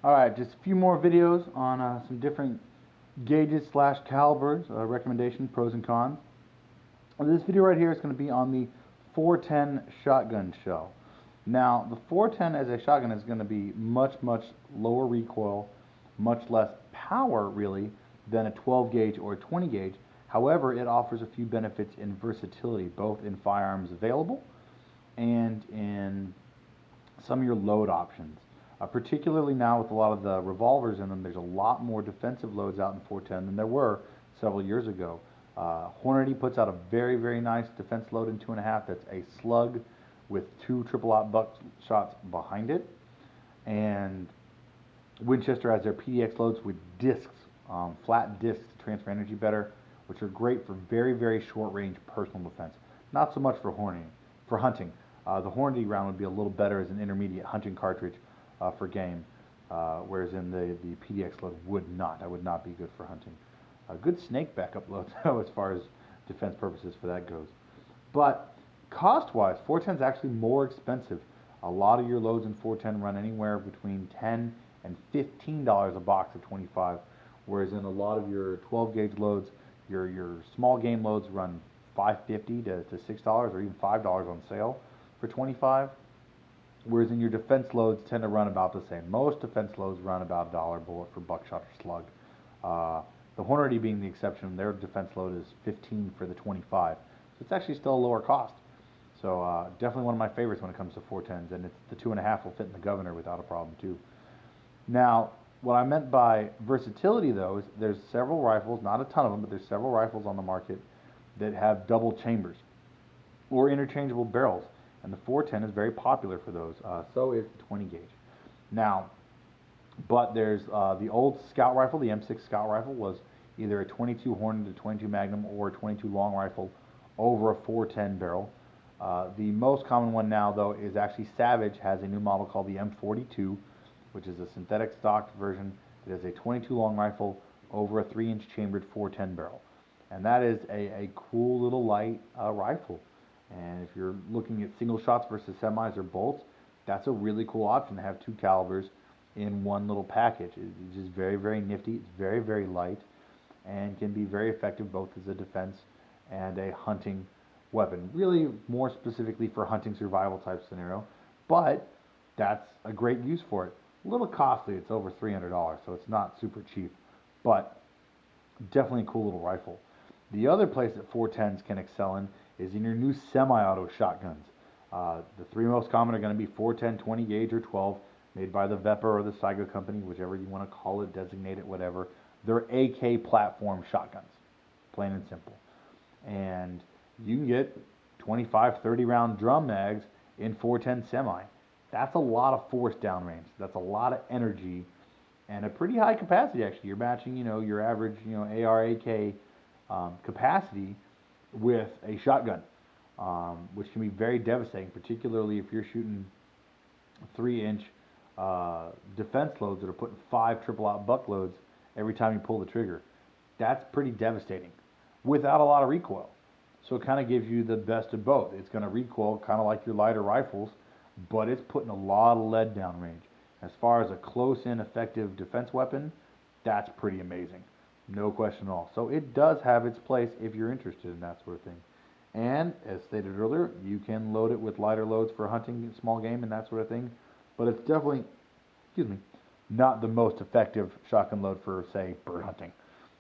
Alright, just a few more videos on some different gauges slash calibers, recommendation, pros and cons. This video right here is going to be on the 410 shotgun shell. Now, the 410 as a shotgun is going to be much lower recoil, much less power really than a 12 gauge or a 20 gauge. However, it offers a few benefits in versatility, both in firearms available and in some of your load options. Particularly now with a lot of the revolvers in them, there's a lot more defensive loads out in 410 than there were several years ago. Hornady puts out a very nice defense load in 2.5. That's a slug with 2 triple-aught buckshots behind it. And Winchester has their PDX loads with discs, flat discs to transfer energy better, which are great for very short range personal defense. Not so much for hunting. The Hornady round would be a little better as an intermediate hunting cartridge for game, whereas in the PDX load would not. That would not be good for hunting. A good snake backup load though, as far as defense purposes for that goes. But cost-wise, 410 is actually more expensive. A lot of your loads in 410 run anywhere between $10 and $15 a box of 25, whereas in a lot of your 12 gauge loads, your small game loads run $5.50 to $6 or even $5 on sale for 25. Whereas in your defense loads tend to run about the same. Most defense loads run about $1 bullet for buckshot or slug. The Hornady being the exception, their defense load is 15 for the 25. So it's actually still a lower cost. So definitely one of my favorites when it comes to 410s, and it's the 2.5 will fit in the Governor without a problem too. Now, what I meant by versatility though is there's several rifles, not a ton of them, but there's several rifles on the market that have double chambers or interchangeable barrels. And the 410 is very popular for those. So is the 20 gauge. Now, but there's the old Scout rifle, the M6 Scout rifle was either a 22 Hornady, a 22 Magnum, or a 22 long rifle over a 410 barrel. The most common one now, though, is actually Savage has a new model called the M42, which is a synthetic stock version. It is a 22 long rifle over a 3-inch chambered 410 barrel. And that is a cool little light rifle. And if you're looking at single shots versus semis or bolts, that's a really cool option to have 2 calibers in one little package. It's just very nifty. It's very light and can be very effective both as a defense and a hunting weapon. Really more specifically for hunting survival type scenario, but that's a great use for it. A little costly. It's over $300, so it's not super cheap, but definitely a cool little rifle. The other place that 410s can excel in is in your new semi-auto shotguns. The 3 most common are going to be 410, 20 gauge, or 12, made by the Vepr or the Saiga company, whichever you want to call it, designate it, whatever. They're AK platform shotguns, plain and simple. And you can get 25, 30 round drum mags in 410 semi. That's a lot of force downrange. That's a lot of energy and a pretty high capacity actually. You're matching, your average, AR/AK capacity with a shotgun, which can be very devastating, particularly if you're shooting 3-inch defense loads that are putting 5 triple-aught buck loads every time you pull the trigger. That's pretty devastating without a lot of recoil. So it kind of gives you the best of both. It's going to recoil kind of like your lighter rifles, but it's putting a lot of lead downrange. As far as a close-in effective defense weapon, that's pretty amazing. No question at all. So it does have its place if you're interested in that sort of thing. And as stated earlier, you can load it with lighter loads for hunting small game and that sort of thing. But it's definitely, not the most effective shotgun load for, say, bird hunting.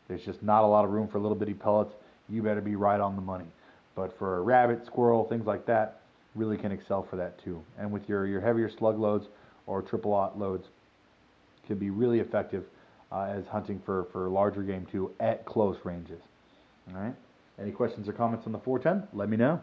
There's just not a lot of room for little bitty pellets. You better be right on the money. But for a rabbit, squirrel, things like that, really can excel for that too. And with your heavier slug loads or triple-aught loads, can be really effective as hunting for larger game too at close ranges. All right. Any questions or comments on the 410? Let me know.